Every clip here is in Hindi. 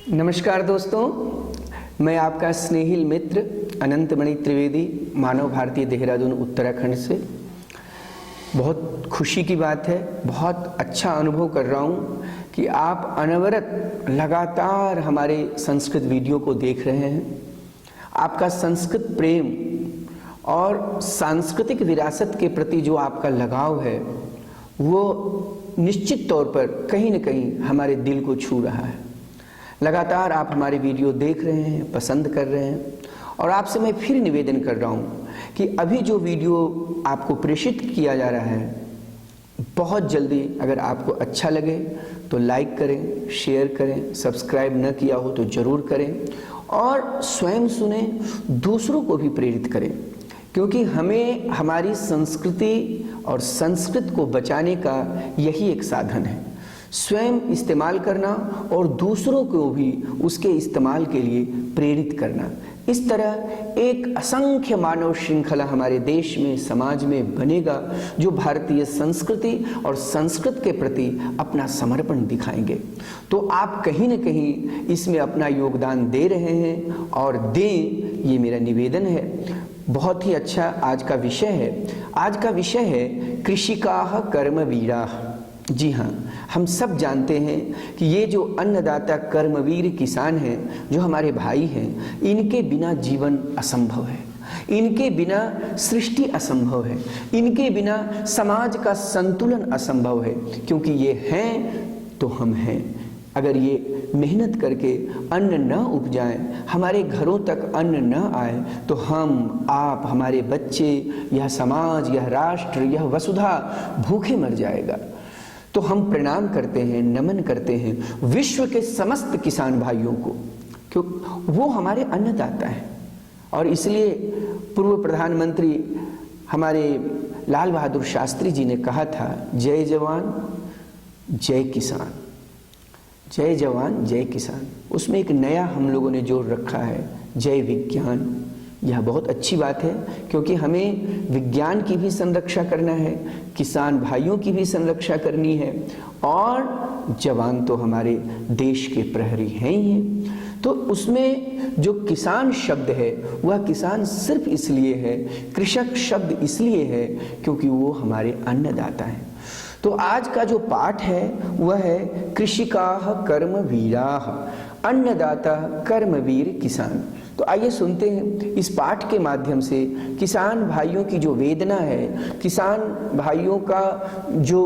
नमस्कार दोस्तों, मैं आपका स्नेहिल मित्र अनंतमणि त्रिवेदी, मानव भारती, देहरादून, उत्तराखंड से। बहुत खुशी की बात है, बहुत अच्छा अनुभव कर रहा हूँ कि आप अनवरत लगातार हमारे संस्कृत वीडियो को देख रहे हैं। आपका संस्कृत प्रेम और सांस्कृतिक विरासत के प्रति जो आपका लगाव है वो निश्चित तौर पर कहीं न कहीं हमारे दिल को छू रहा है। लगातार आप हमारे वीडियो देख रहे हैं, पसंद कर रहे हैं, और आपसे मैं फिर निवेदन कर रहा हूँ कि अभी जो वीडियो आपको प्रेषित किया जा रहा है, बहुत जल्दी अगर आपको अच्छा लगे तो लाइक करें, शेयर करें, सब्सक्राइब न किया हो तो ज़रूर करें और स्वयं सुने, दूसरों को भी प्रेरित करें, क्योंकि हमें हमारी संस्कृति और संस्कृत को बचाने का यही एक साधन है। स्वयं इस्तेमाल करना और दूसरों को भी उसके इस्तेमाल के लिए प्रेरित करना। इस तरह एक असंख्य मानव श्रृंखला हमारे देश में, समाज में बनेगा जो भारतीय संस्कृति और संस्कृत के प्रति अपना समर्पण दिखाएंगे। तो आप कहीं न कहीं इसमें अपना योगदान दे रहे हैं और दें, ये मेरा निवेदन है। बहुत ही अच्छा आज का विषय है। आज का विषय है कृषिकाः कर्मवीराः। जी हाँ, हम सब जानते हैं कि ये जो अन्नदाता कर्मवीर किसान हैं, जो हमारे भाई हैं, इनके बिना जीवन असंभव है, इनके बिना सृष्टि असंभव है, इनके बिना समाज का संतुलन असंभव है, क्योंकि ये हैं तो हम हैं। अगर ये मेहनत करके अन्न न उपजाएं, हमारे घरों तक अन्न न आए, तो हम, आप, हमारे बच्चे, यह समाज, यह राष्ट्र, यह वसुधा भूखे मर जाएगा। तो हम प्रणाम करते हैं, नमन करते हैं विश्व के समस्त किसान भाइयों को, क्यों वो हमारे अन्नदाता हैं। और इसलिए पूर्व प्रधानमंत्री हमारे लाल बहादुर शास्त्री जी ने कहा था, जय जवान जय किसान, जय जवान जय किसान। उसमें एक नया हम लोगों ने जोड़ रखा है, जय विज्ञान। यह बहुत अच्छी बात है, क्योंकि हमें विज्ञान की भी संरक्षा करना है, किसान भाइयों की भी संरक्षा करनी है, और जवान तो हमारे देश के प्रहरी हैं ही हैं। तो उसमें जो किसान शब्द है, वह किसान सिर्फ इसलिए है, कृषक शब्द इसलिए है क्योंकि वो हमारे अन्नदाता हैं। तो आज का जो पाठ है वह है कृषिकाः कर्मवीराः, अन्नदाता कर्मवीर किसान। तो आइए सुनते हैं इस पाठ के माध्यम से किसान भाइयों की जो वेदना है, किसान भाइयों का जो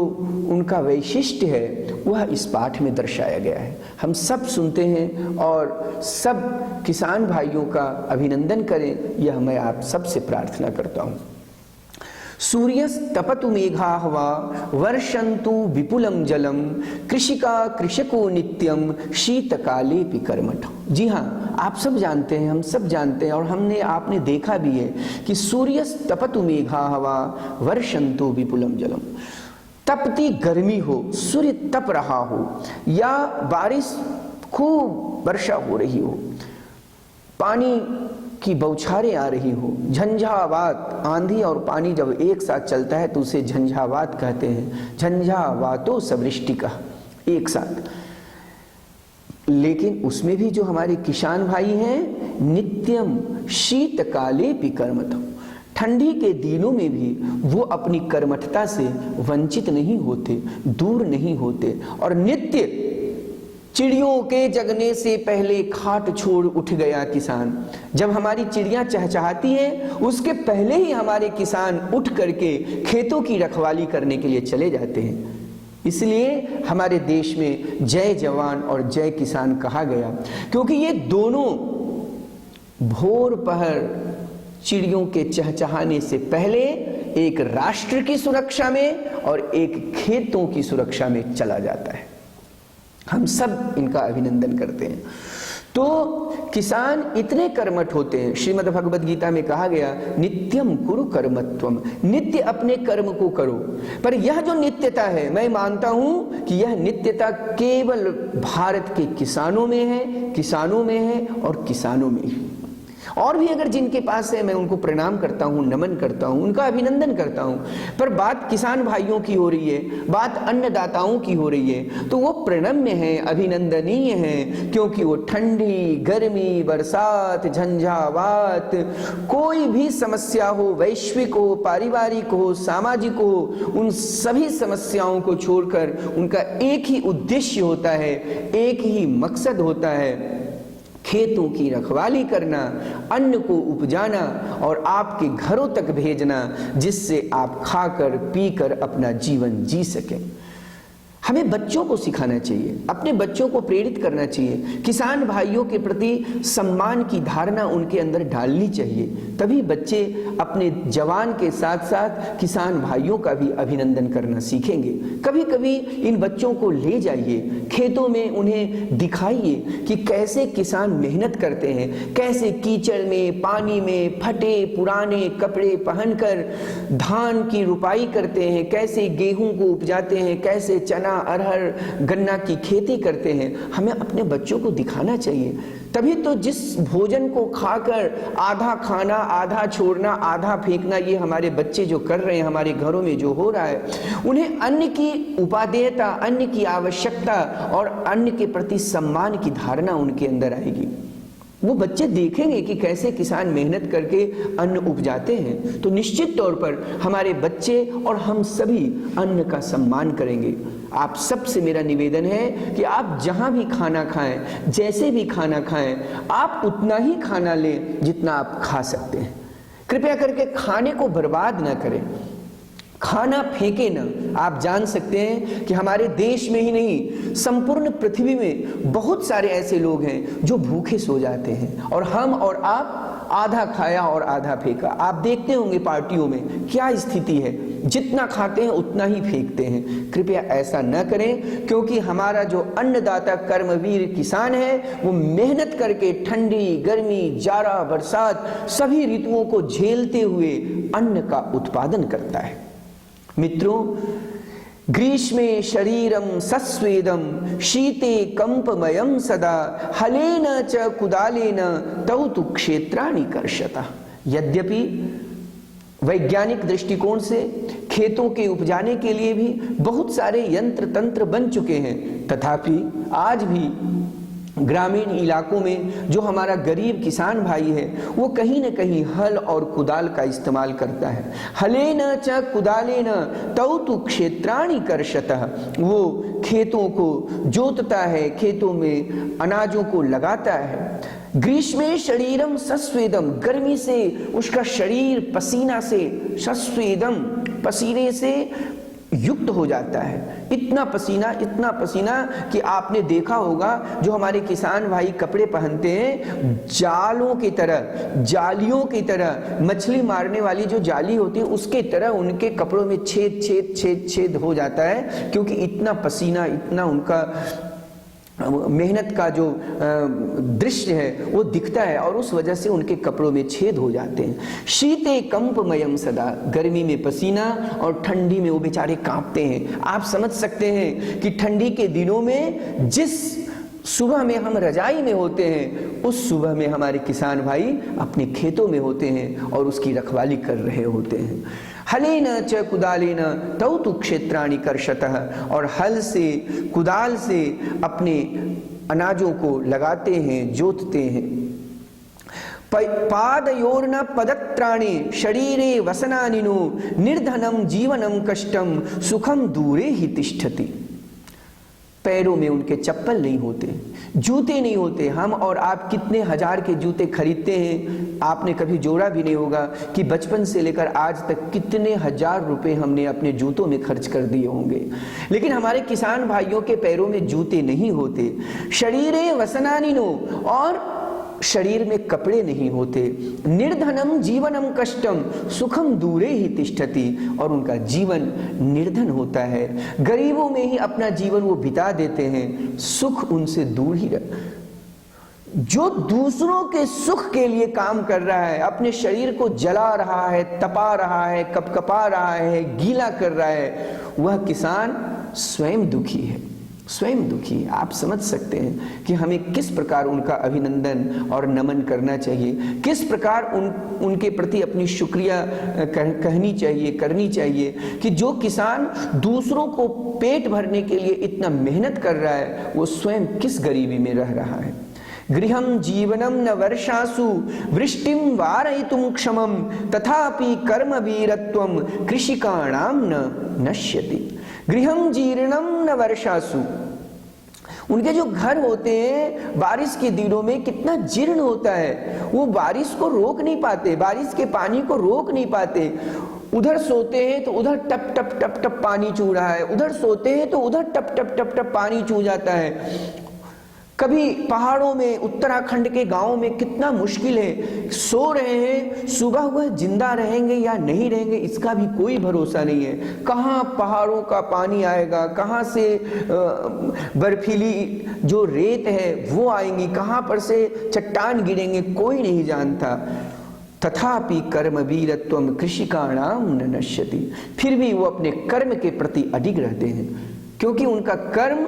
उनका वैशिष्ट्य है, वह इस पाठ में दर्शाया गया है। हम सब सुनते हैं और सब किसान भाइयों का अभिनंदन करें, यह मैं आप सबसे प्रार्थना करता हूँ। सूर्यस्तपतु मेघाः वा वर्षन्तु विपुलं जलम, कृषिका कृषको नित्यम शीतकालेऽपि कर्मठ। जी हाँ, आप सब जानते हैं, हम सब जानते हैं, और आपने देखा भी है कि सूर्यस्तपतु मेघाः वा वर्षन्तु विपुलं जलम। तपती गर्मी हो, सूर्य तप रहा हो, या बारिश खूब वर्षा हो रही हो, पानी की बौछारें आ रही हो, झंझावात, आंधी और पानी जब एक साथ चलता है तो उसे झंझावात कहते हैं। झंझावातो सवृष्टि का एक साथ। लेकिन उसमें भी जो हमारे किसान भाई हैं, नित्यम शीतकालेऽपि कर्मठ, ठंडी के दिनों में भी वो अपनी कर्मठता से वंचित नहीं होते, दूर नहीं होते, और नित्य चिड़ियों के जगने से पहले खाट छोड़ उठ गया किसान। जब हमारी चिड़ियां चहचहाती हैं, उसके पहले ही हमारे किसान उठ करके खेतों की रखवाली करने के लिए चले जाते हैं। इसलिए हमारे देश में जय जवान और जय किसान कहा गया, क्योंकि ये दोनों भोर पहर चिड़ियों के चहचहाने से पहले एक राष्ट्र की सुरक्षा में और एक खेतों की सुरक्षा में चला जाता है। हम सब इनका अभिनंदन करते हैं। तो किसान इतने कर्मठ होते हैं, श्रीमद् भगवद गीता में कहा गया, नित्यम कुरु कर्मत्वम, नित्य अपने कर्म को करो। पर यह जो नित्यता है, मैं मानता हूं कि यह नित्यता केवल भारत के किसानों में है, किसानों में है और किसानों में ही। और भी अगर जिनके पास है मैं उनको प्रणाम करता हूँ, नमन करता हूँ, उनका अभिनंदन करता हूँ। पर बात किसान भाइयों की हो रही है, बात अन्नदाताओं की हो रही है, तो वो प्रणम्य है, अभिनंदनीय है, क्योंकि वो ठंडी, गर्मी, बरसात, झंझावात, कोई भी समस्या हो, वैश्विक हो, पारिवारिक हो, सामाजिक हो, उन सभी समस्याओं को छोड़कर उनका एक ही उद्देश्य होता है, एक ही मकसद होता है, खेतों की रखवाली करना, अन्न को उपजाना और आपके घरों तक भेजना, जिससे आप खाकर पीकर अपना जीवन जी सकें। हमें बच्चों को सिखाना चाहिए, अपने बच्चों को प्रेरित करना चाहिए, किसान भाइयों के प्रति सम्मान की धारणा उनके अंदर डालनी चाहिए, तभी बच्चे अपने जवान के साथ साथ किसान भाइयों का भी अभिनंदन करना सीखेंगे। कभी कभी इन बच्चों को ले जाइए खेतों में, उन्हें दिखाइए कि कैसे किसान मेहनत करते हैं, कैसे कीचड़ में, पानी में, फटे पुराने कपड़े पहनकर धान की रुपाई करते हैं, कैसे गेहूं को उपजाते हैं, कैसे चना, अरहर, गन्ना की खेती करते हैं। हमें अपने बच्चों को दिखाना चाहिए, तभी तो जिस भोजन को खाकर आधा खाना, आधा छोड़ना, आधा फेंकना, ये हमारे बच्चे जो कर रहे हैं, हमारे घरों में जो हो रहा है, उन्हें अन्न की उपादेयता, अन्न की आवश्यकता और अन्न के प्रति सम्मान की धारणा उनके अंदर आएगी। वो बच्चे देखेंगे कि कैसे किसान मेहनत करके अन्न उपजाते हैं, तो निश्चित तौर पर हमारे बच्चे और हम सभी अन्न का सम्मान करेंगे। आप सबसे मेरा निवेदन है कि आप जहां भी खाना खाएं, जैसे भी खाना खाएं, आप उतना ही खाना लें जितना आप खा सकते हैं। कृपया करके खाने को बर्बाद ना करें, खाना फेंके ना। आप जान सकते हैं कि हमारे देश में ही नहीं, संपूर्ण पृथ्वी में बहुत सारे ऐसे लोग हैं जो भूखे सो जाते हैं, और हम और आप आधा खाया और आधा फेंका। आप देखते होंगे पार्टियों में क्या स्थिति है, जितना खाते हैं उतना ही फेंकते हैं। कृपया ऐसा न करें, क्योंकि हमारा जो अन्नदाता कर्मवीर किसान है, वो मेहनत करके ठंडी, गर्मी, जाड़ा, बरसात सभी ऋतुओं को झेलते हुए अन्न का उत्पादन करता है। मित्रों, ग्रीष्मे शरीरम सस्वेदम शीते कंपमयम सदा हलेन च कुदालेन तौ तु क्षेत्राणि कर्षतः। यद्यपि वैज्ञानिक दृष्टिकोण से खेतों के उपजाने के लिए भी बहुत सारे यंत्र तंत्र बन चुके हैं, तथापि आज भी ग्रामीण इलाकों में जो हमारा गरीब किसान भाई है, वो कहीं न कहीं हल और कुदाल का इस्तेमाल करता है। हलेन च कुदालेन तौ तु क्षेत्राणि कर्षतः। वो खेतों को जोतता है, खेतों में अनाजों को लगाता है। ग्रीष्मे शरीरम सस्वेदम, गर्मी से उसका शरीर पसीना से, सस्वेदम पसीने से युक्त हो जाता है। इतना पसीना कि आपने देखा होगा जो हमारे किसान भाई कपड़े पहनते हैं, जालों की तरह, जालियों की तरह, मछली मारने वाली जो जाली होती है उसके तरह उनके कपड़ों में छेद छेद छेद छेद हो जाता है, क्योंकि इतना पसीना, इतना उनका मेहनत का जो दृश्य है वो दिखता है, और उस वजह से उनके कपड़ों में छेद हो जाते हैं। शीते कंपमयम सदा, गर्मी में पसीना और ठंडी में वो बेचारे कांपते हैं। आप समझ सकते हैं कि ठंडी के दिनों में जिस सुबह में हम रजाई में होते हैं, उस सुबह में हमारे किसान भाई अपने खेतों में होते हैं और उसकी रखवाली कर रहे होते हैं। हलेन च कुदालेन तौ तु क्षेत्राणि कर्षतः, और हल से, कुदाल से अपने अनाजों को लगाते हैं, जोतते हैं। पादयोर्न पदत्राणि शरीरे वसनानिनो निर्धनम जीवनम कष्टम सुखम दूरे ही तिष्ठति। पैरों में उनके चप्पल नहीं होते, जूते नहीं होते। हम और आप कितने हजार के जूते खरीदते हैं, आपने कभी जोड़ा भी नहीं होगा कि बचपन से लेकर आज तक कितने हजार रुपए हमने अपने जूतों में खर्च कर दिए होंगे। लेकिन हमारे किसान भाइयों के पैरों में जूते नहीं होते। शरीरे वसनानिनो, और शरीर में कपड़े नहीं होते। निर्धनम जीवनम कष्टम सुखम दूरे ही तिष्ठति, और उनका जीवन निर्धन होता है। गरीबों में ही अपना जीवन वो बिता देते हैं, सुख उनसे दूर ही जो दूसरों के सुख के लिए काम कर रहा है, अपने शरीर को जला रहा है, तपा रहा है, कपकपा रहा है, गीला कर रहा है, वह किसान स्वयं दुखी है। स्वयं दुखी। आप समझ सकते हैं कि हमें किस प्रकार उनका अभिनंदन और नमन करना चाहिए, किस प्रकार उनके प्रति अपनी शुक्रिया कहनी चाहिए, करनी चाहिए कि जो किसान दूसरों को पेट भरने के लिए इतना मेहनत कर रहा है, वो स्वयं किस गरीबी में रह रहा है। गृहं जीवनं न वर्षासु वृष्टिं वारयितुं क्षमं तथापि कर्मवीरत्वं कृषिकाणां न नश्यति। गृहं जीर्णं न वर्षासु, उनके जो घर होते हैं बारिश के दिनों में कितना जीर्ण होता है, वो बारिश को रोक नहीं पाते, बारिश के पानी को रोक नहीं पाते। उधर सोते हैं तो उधर टप टप टप टप पानी चू रहा है, उधर सोते हैं तो उधर टप टप टप टप पानी चू जाता है। कभी पहाड़ों में, उत्तराखंड के गांव में कितना मुश्किल है, सो रहे हैं, सुबह वह जिंदा रहेंगे या नहीं रहेंगे इसका भी कोई भरोसा नहीं है। कहाँ पहाड़ों का पानी आएगा, कहाँ से बर्फीली जो रेत है वो आएंगी, कहाँ पर से चट्टान गिरेंगे, कोई नहीं जानता। तथापि कर्मवीरत्वम कृषिकाणाम न नश्यति, फिर भी वो अपने कर्म के प्रति अडिग रहते हैं, क्योंकि उनका कर्म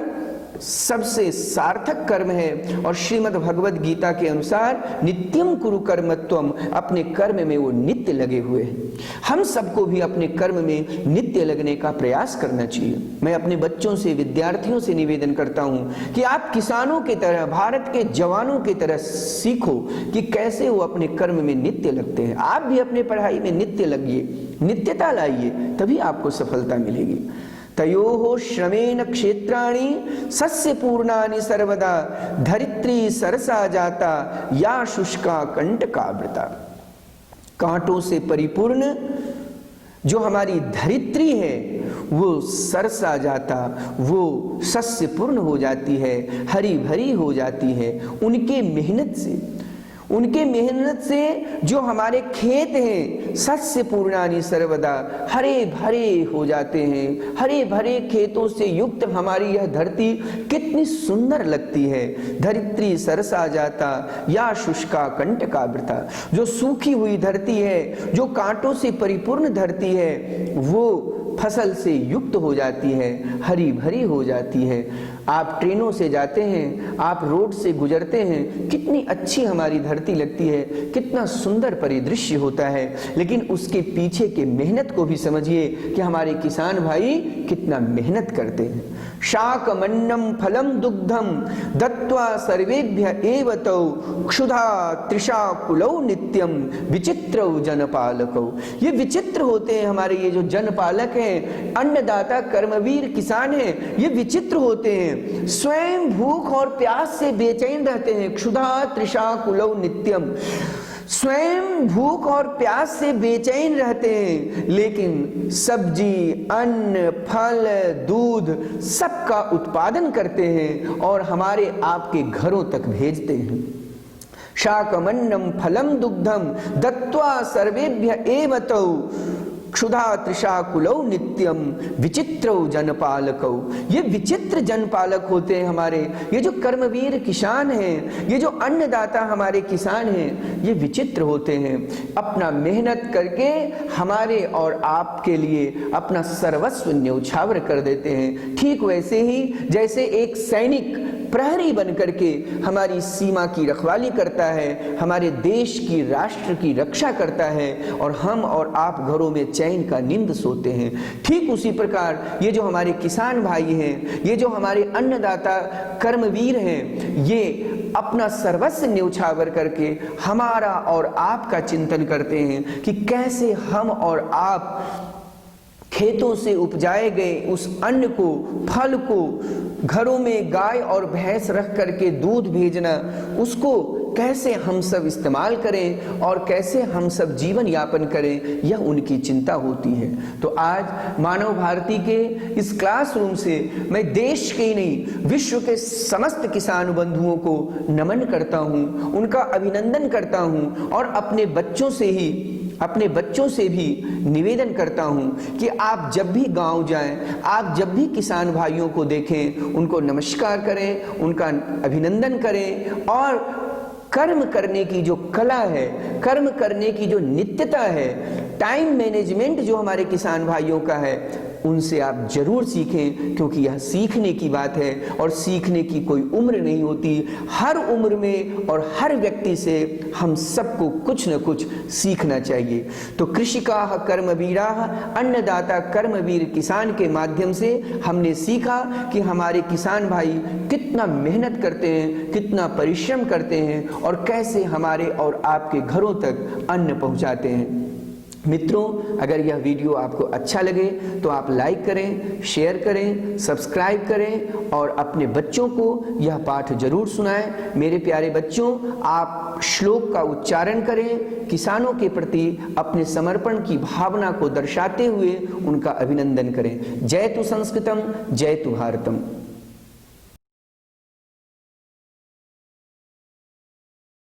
सबसे सार्थक कर्म है। और श्रीमद् भगवद गीता के अनुसार नित्यम कुरु कर्मत्वम, अपने कर्म में वो नित्य लगे हुए हैं। हम सबको भी अपने कर्म में नित्य लगने का प्रयास करना चाहिए। मैं अपने बच्चों से, विद्यार्थियों से निवेदन करता हूं कि आप किसानों की तरह, भारत के जवानों की तरह सीखो कि कैसे वो अपने कर्म में नित्य लगते हैं। आप भी अपने पढ़ाई में नित्य लगिए, नित्यता लाइए, तभी आपको सफलता मिलेगी। तयोः श्रमेण क्षेत्राणि सस्य पूर्णानि सर्वदा धरित्री सरसा जाता या शुष्का कंटकावृता। कांटों से परिपूर्ण जो हमारी धरित्री है वो सरसा जाता, वो सस्य पूर्ण हो जाती है, हरी भरी हो जाती है। उनके मेहनत से जो हमारे खेत हैं सस्य पूर्णानि सर्वदा, हरे भरे हो जाते हैं। हरे भरे खेतों से युक्त हमारी यह धरती कितनी सुंदर लगती है। धरित्री सरसा जाता या शुष्का कंटकावृता, जो सूखी हुई धरती है, जो कांटों से परिपूर्ण धरती है, वो फसल से युक्त हो जाती है, हरी भरी हो जाती है। आप ट्रेनों से जाते हैं, आप रोड से गुजरते हैं, कितनी अच्छी हमारी धरती लगती है, कितना सुंदर परिदृश्य होता है। लेकिन उसके पीछे के मेहनत को भी समझिए कि हमारे किसान भाई कितना मेहनत करते हैं। शाकमन्नम फलम दुग्धम दत्वा सर्वेभ्य एव तौ क्षुधा तृषा कुलौ नित्यम विचित्रौ जनपालकौ। ये विचित्र होते हैं हमारे ये जो जनपालक हैं, अन्नदाता कर्मवीर किसान हैं, ये विचित्र होते हैं। स्वयं भूख और प्यास से बेचैन रहते हैं। क्षुधा तृषा कुलौ नित्यम, स्वयं भूख और प्यास से बेचैन रहते हैं, लेकिन सब्जी, अन्न, फल, दूध सबका उत्पादन करते हैं और हमारे आपके घरों तक भेजते हैं। शाकमन्नम फलम दुग्धम दत्वा सर्वेभ्य एव तौ क्षुधा तृषा कुलौ नित्यम विचित्रौ जनपालकौ। ये विचित्र जनपालक होते हैं हमारे ये जो कर्मवीर किसान हैं, ये जो अन्नदाता हमारे किसान हैं, ये विचित्र होते हैं। अपना मेहनत करके हमारे और आपके लिए अपना सर्वस्व न्यौछावर कर देते हैं। ठीक वैसे ही जैसे एक सैनिक प्रहरी बन करके हमारी सीमा की रखवाली करता है, हमारे देश की, राष्ट्र की रक्षा करता है, और हम और आप घरों में चैन का नींद सोते हैं। ठीक उसी प्रकार ये जो हमारे किसान भाई हैं, ये जो हमारे अन्नदाता कर्मवीर हैं, ये अपना सर्वस्व न्यौछावर करके हमारा और आपका चिंतन करते हैं कि कैसे हम और आप खेतों से उपजाए गए उस अन्न को, फल को घरों में गाय और भैंस रख करके दूध भेजना, उसको कैसे हम सब इस्तेमाल करें और कैसे हम सब जीवन यापन करें, यह उनकी चिंता होती है। तो आज मानव भारती के इस क्लासरूम से मैं देश के ही नहीं, विश्व के समस्त किसान बंधुओं को नमन करता हूं, उनका अभिनंदन करता हूं और अपने बच्चों से भी निवेदन करता हूं कि आप जब भी गांव जाएं, आप जब भी किसान भाइयों को देखें, उनको नमस्कार करें, उनका अभिनंदन करें और कर्म करने की जो कला है, कर्म करने की जो नित्यता है, टाइम मैनेजमेंट जो हमारे किसान भाइयों का है, उनसे आप जरूर सीखें, क्योंकि यह सीखने की बात है और सीखने की कोई उम्र नहीं होती। हर उम्र में और हर व्यक्ति से हम सबको कुछ न कुछ सीखना चाहिए। तो कृषिकाः कर्मवीराः, अन्नदाता कर्मवीर किसान के माध्यम से हमने सीखा कि हमारे किसान भाई कितना मेहनत करते हैं, कितना परिश्रम करते हैं और कैसे हमारे और आपके घरों तक अन्न पहुंचाते हैं। मित्रों, अगर यह वीडियो आपको अच्छा लगे तो आप लाइक करें, शेयर करें, सब्सक्राइब करें और अपने बच्चों को यह पाठ जरूर सुनाएं। मेरे प्यारे बच्चों, आप श्लोक का उच्चारण करें, किसानों के प्रति अपने समर्पण की भावना को दर्शाते हुए उनका अभिनंदन करें। जय तु संस्कृतम, जय तु भारतम।